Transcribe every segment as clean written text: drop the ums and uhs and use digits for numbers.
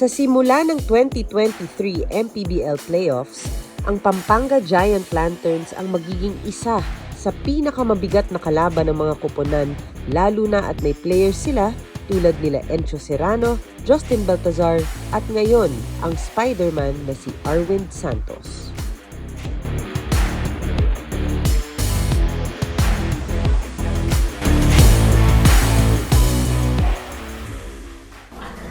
Sa simula ng 2023 MPBL Playoffs, ang Pampanga Giant Lanterns ang magiging isa sa pinakamabigat na kalaban ng mga koponan, lalo na at may players sila tulad nila Encho Serrano, Justin Baltazar at ngayon ang Spider-Man na si Arwind Santos.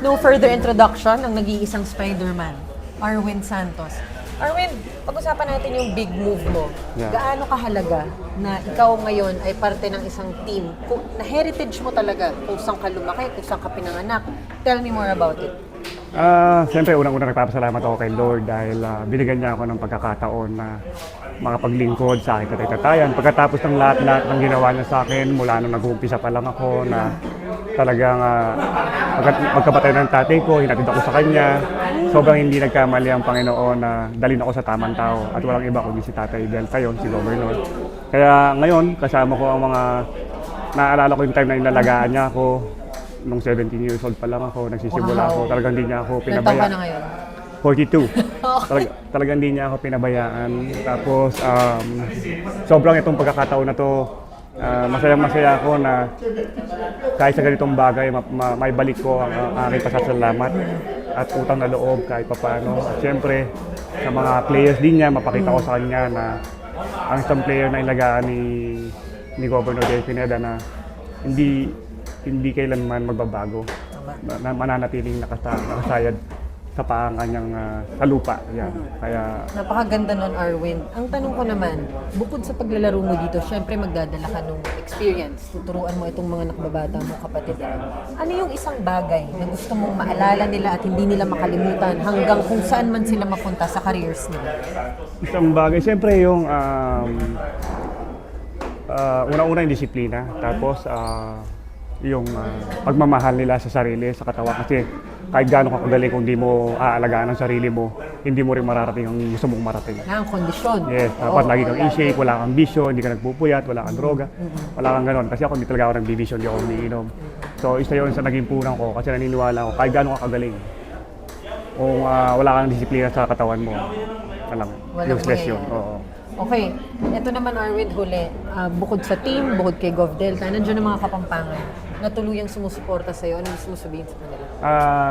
No further introduction, ang nag-iisang Spider-Man, Arwind Santos. Arwind, pag-usapan natin yung big move mo. Yeah. Gaano kahalaga na ikaw ngayon ay parte ng isang team, na heritage mo talaga, kung saan ka lumaki, kung saan ka pinanganak. Tell me more about it. Siyempre, unang-unang nagpapasalamat ako kay Lord dahil binigyan niya ako ng pagkakataon na makapaglingkod sa aking tatay-tatayan. Pagkatapos ng lahat ng ginawa niya sa akin, mula nung nag-uumpisa pa lang ako na talagang magkabatay ng tatay ko, hinatid ako sa kanya. Sobrang hindi nagkamali ang Panginoon na dalhin ako sa tamang tao at walang iba kundi si Tatay Delta yon, si Governor. Kaya ngayon, kasama ko ang mga, naaalala ko yung time na inalagaan niya ako. Nung 17 years old pa lang ako, nagsisimula ako. Talagang hindi niya ako Ilan taon pinabayaan. ka na ngayon? 42. Okay. Talagang hindi niya ako pinabayaan. Tapos, sobrang itong pagkakataon na to, masayang-masaya ako na kahit sa ganitong bagay, may balik ko ang aking pasasalamat at utang na loob kahit papaano. At siyempre, sa mga players din niya, mapakita ko sa kanya na ang isang player na ilagaan ni Governor Del Pineda na hindi kailanman magbabago. Na mananatiling nakasayad sa paang kanyang sa lupa. Yan. Kaya Napakaganda nun, Arwind. Ang tanong ko naman, bukod sa paglalaro mo dito, syempre magdadala ka ng experience. Tuturuan mo itong mga nakababata mo, kapatid. Ano yung isang bagay na gusto mong maalala nila at hindi nila makalimutan hanggang kung saan man sila mapunta sa careers nila? isang bagay, siyempre yung una-una yung disiplina. Tapos yung pagmamahal nila sa sarili, sa katawan. Kasi kahit gaano ka kagaling kung di mo aalagaan ang sarili mo, hindi mo rin mararating ang gusto mong marating. Ang kondisyon. Yes, dapat lagi kang in-shape, wala kang bisyo, hindi ka nagpupuyat, wala kang droga, wala kang ganon. Kasi ako hindi talaga ako nagbibisyo, hindi ako umiinom. So isa yun sa naging punang ko kasi naniniwala ako kahit gaano ka kagaling. Kung wala kang disiplina sa katawan mo, walang useless yun. Oo. Okay, ito naman Arwind huli. Bukod sa team, bukod kay Gov Delta, nandiyan ang mga Kapampangan na tuluyang sumusuporta sa'yo. Ano gusto mo sabihin sa kanila?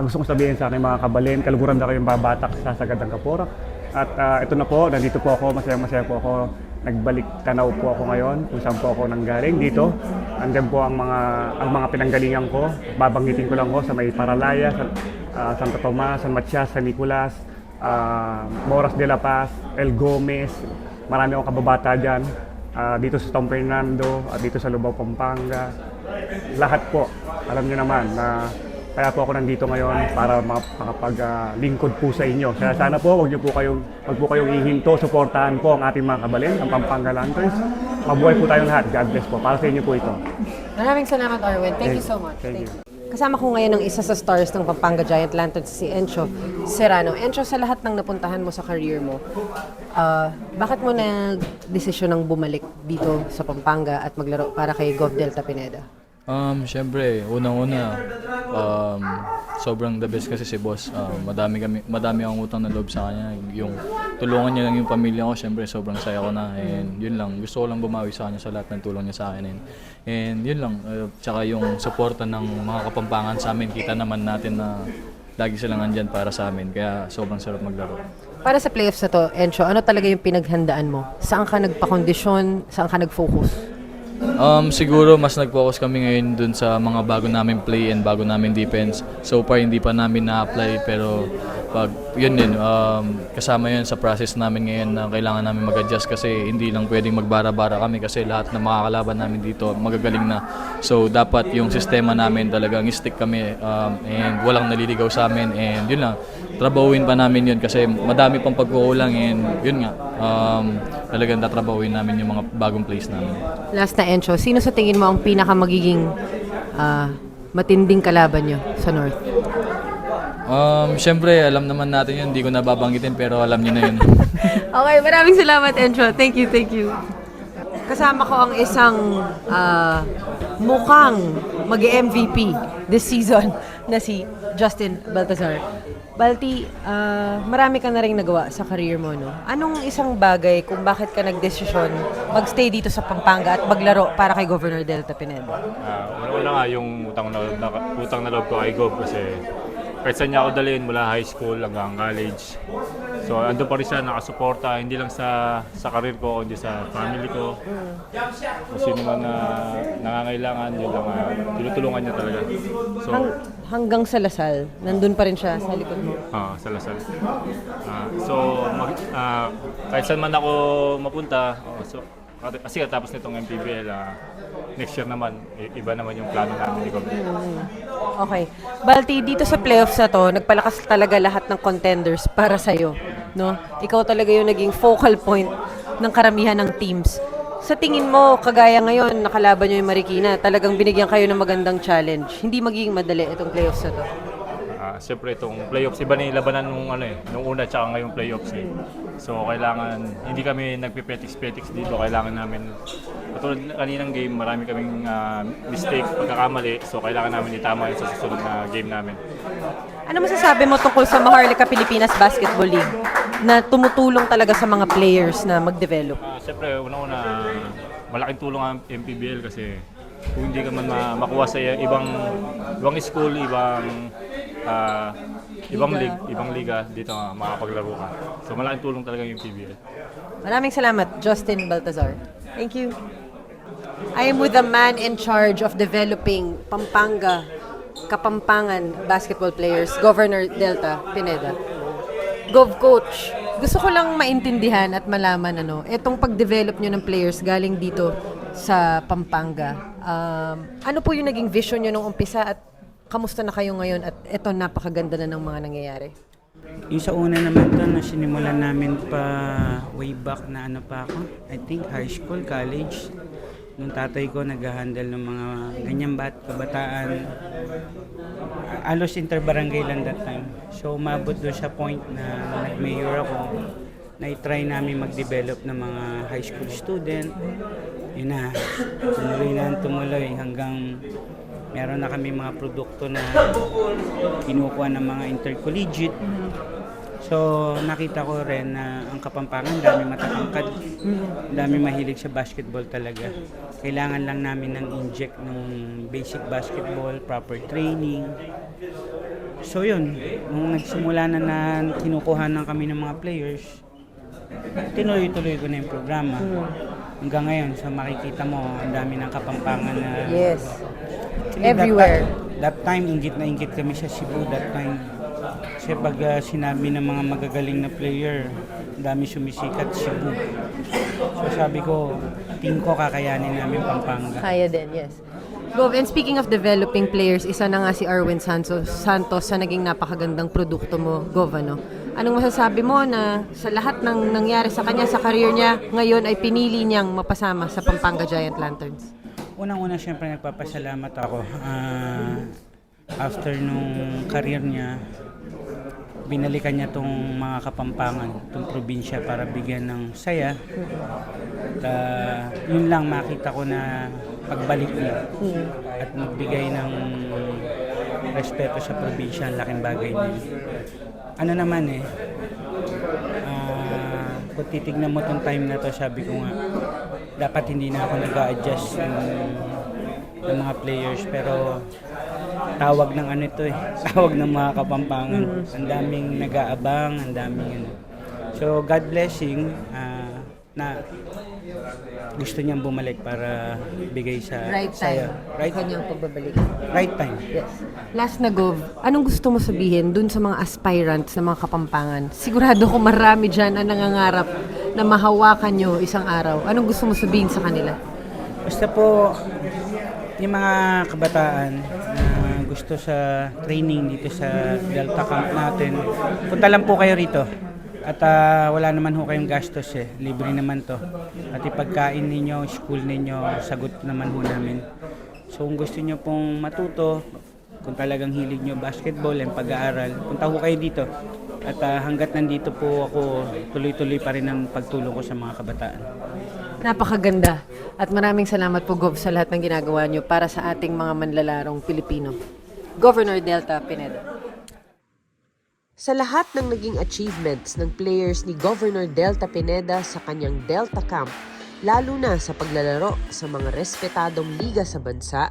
Gusto kong sabihin sa aking mga kabalin, kaluguran na kayong babatak sa sagad ng Kaporak. At ito na po, nandito po ako, masaya-masaya po ako. Nagbalik tanaw po ako ngayon kung saan po ako nanggaling dito. Andyan po ang mga pinanggalingan ko. Babanggitin ko lang po sa may Paralaya, Santo Tomas, San Matias, San Nicolas, Moras de la Paz, El Gomez. Marami akong kababata dyan. Dito sa Tom Fernando, at dito sa Lubao, Pampanga. Lahat po, alam niyo naman na kaya po ako nandito ngayon para makapaglingkod po sa inyo. Kaya sana po, wag po kayong ihinto, suportahan po ang ating mga kabalin, ang Pampanga Lanterns. Mabuhay po tayong lahat. God bless po. Para sa inyo po ito. Maraming salamat, Arwind. Thank you so much. Thank you. Kasama ko ngayon ang isa sa stars ng Pampanga Giant Lanterns, si Encho Serrano. Encho, sa lahat ng napuntahan mo sa career mo, bakit mo nag-desisyon ng bumalik dito sa Pampanga at maglaro para kay Gov Delta Pineda? Siyempre, unang-una, sobrang the best kasi si boss. Madami akong utang na loob sa kanya. Yung tulungan niya lang yung pamilya ko, siyempre sobrang saya ko na. And yun lang, gusto ko lang bumawi sa kanya sa lahat ng tulong niya sa akin. And yun lang, tsaka yung suporta ng mga Kapampangan sa amin, kita naman natin na lagi silang andyan para sa amin. Kaya sobrang sarap maglaro. Para sa playoffs na to, Encho, ano talaga yung pinaghandaan mo? Saan ka nagpa-kondisyon? Saan ka nag-focus? Siguro mas nag-focus kami ngayon dun sa mga bago namin play and bago namin defense. So far hindi pa namin na-apply pero pag yun din, kasama yun sa process namin ngayon na kailangan namin mag-adjust kasi hindi lang pwedeng magbara-bara kami kasi lahat ng mga kalaban namin dito magagaling na. So dapat yung sistema namin talagang stick kami and walang naliligaw sa amin and yun lang, trabahuin pa namin yun kasi madami pang pagkukulang and yun nga, talagang tatrabahuin namin yung mga bagong plays namin. Last na, Encho, sino sa tingin mo ang pinaka magiging matinding kalaban nyo sa North? Siyempre, alam naman natin yun, hindi ko nababanggitin pero alam niyo na yun. Okay, maraming salamat, Encho. Thank you, thank you. Kasama ko ang isang mukhang mag-MVP this season na si Justin Baltazar. Balti, marami ka na rin nagawa sa career mo, no? Anong isang bagay kung bakit ka nagdesisyon magstay dito sa Pampanga at maglaro para kay Governor Delta Pineda? Una nga yung utang na loob ko kay Gov kasi kahit saan niya ako dalhin mula high school hanggang college. So andun pa rin siya nakasuporta, hindi lang sa career ko, kundi sa family ko. Kung sino man na nangangailangan, yun lang, tinutulungan niya talaga. So, Hanggang sa Lasal, nandun pa rin siya sa likod mo. sa Lasal. Kahit saan man ako mapunta, kasi katapos nitong MPBL, next year naman, iba naman yung plano namin ni Gov. Okay. Balti, dito sa playoffs na to, nagpalakas talaga lahat ng contenders para sa'yo. No? Ikaw talaga yung naging focal point ng karamihan ng teams. Sa tingin mo, kagaya ngayon, nakalaban nyo yung Marikina, talagang binigyan kayo ng magandang challenge. Hindi magiging madali itong playoffs na to. Siyempre itong playoffs, iba na yung labanan nung una tsaka ngayong playoffs. So kailangan, hindi kami nagpipetix-petix dito, kailangan namin, katulad kaninang game, marami kaming mistake, pagkakamali, so kailangan namin itama yun sa susunod na game namin. Ano masasabi mo tungkol sa Maharlika Pilipinas Basketball League na tumutulong talaga sa mga players na mag-develop? Siyempre, una-una, malaking tulong ang MPBL kasi kung hindi ka man makuha sa ibang school, ibang liga, dito makapaglaro ka. So malaking tulong talaga yung PBL. Maraming salamat, Justin Baltazar. Thank you. I am with the man in charge of developing Kapampangan basketball players, Governor Delta Pineda. Gov Coach, gusto ko lang maintindihan at malaman etong pag-develop nyo ng players galing dito sa Pampanga. Ano po yung naging vision nyo nung umpisa at kamusta na kayo ngayon at eto napakaganda na ng mga nangyayari? Yung sa una naman to na sinimulan namin pa way back na pa ako, I think high school, college. Nung tatay ko nag-handle ng mga ganyang kabataan. Alos interbarangay lang that time. So umabot doon sa point na nag-mayor ako na i-try namin mag-develop ng mga high school student. Yun na, tumuloy hanggang meron na kami mga produkto na kinukuha ng mga intercollegiate. So nakita ko rin na ang Kapampangan, dami matatangkad, dami mahilig sa basketball talaga. Kailangan lang namin ng inject ng basic basketball, proper training. So yun, nung nagsimula na kinukuha na kami ng mga players, tinuloy-tuloy ko na yung programa. Hanggang ngayon, so makikita mo, ang dami ng Kapampangan na... Yes. Actually, Everywhere. That time, inggit na inggit kami sa Cebu that time. Kasi pag sinabi ng mga magagaling na player, dami sumisikat Cebu. So sabi ko, tingin ko kakayanin namin Pampanga. Kaya din, yes. Gov, and speaking of developing players, isa na nga si Arwin Santos sa naging napakagandang produkto mo, Gov, Anong masasabi mo na sa lahat ng nangyari sa kanya, sa career niya, ngayon ay pinili niyang mapasama sa Pampanga Giant Lanterns? Unang-una, syempre nagpapasalamat ako. After nung career niya, binalikan niya tong mga Kapampangan, tong probinsya para bigyan ng saya. At yun lang makita ko na pagbalik niya at magbigay ng respeto sa probinsya, ang laking bagay niya. Ano naman kung titignan mo tong time na to, sabi ko nga, dapat hindi na ako nag-a-adjust ng mga players, pero tawag ng tawag ng mga Kapampangan. Ang daming nag-aabang, ang daming So God blessing na gusto niyang bumalik para bigay sa Right time. saya. Right, Kanyang pagbabalik. right time. Yes. Last na, Gov, anong gusto mo sabihin dun sa mga aspirants na mga Kapampangan? Sigurado ko marami dyan ang nangangarap na mahawakan nyo isang araw. Anong gusto mo sabihin sa kanila? Basta po, yung mga kabataan na gusto sa training dito sa Delta Camp natin, punta lang po kayo rito. At wala naman ho kayong gastos libre naman to. At ipagkain ninyo, school ninyo, sagot naman ho namin. So kung gusto nyo pong matuto, kung talagang hilig nyo basketball and pag-aaral, punta ho kayo dito. At hanggat nandito po ako, tuloy-tuloy pa rin ang pagtulong ko sa mga kabataan. Napakaganda. At maraming salamat po, Gov, sa lahat ng ginagawa nyo para sa ating mga manlalarong Pilipino. Governor Delta Pineda. Sa lahat ng naging achievements ng players ni Governor Delta Pineda sa kanyang Delta Camp, lalo na sa paglalaro sa mga respetadong liga sa bansa,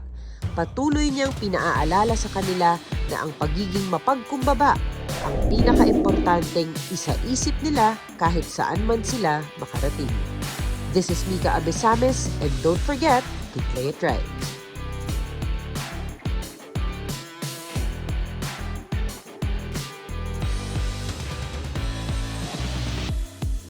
patuloy niyang pinaaalala sa kanila na ang pagiging mapagkumbaba ang pinaka-importanteng isa-isip nila kahit saan man sila makarating. This is Mika Abesames, and don't forget to play it right.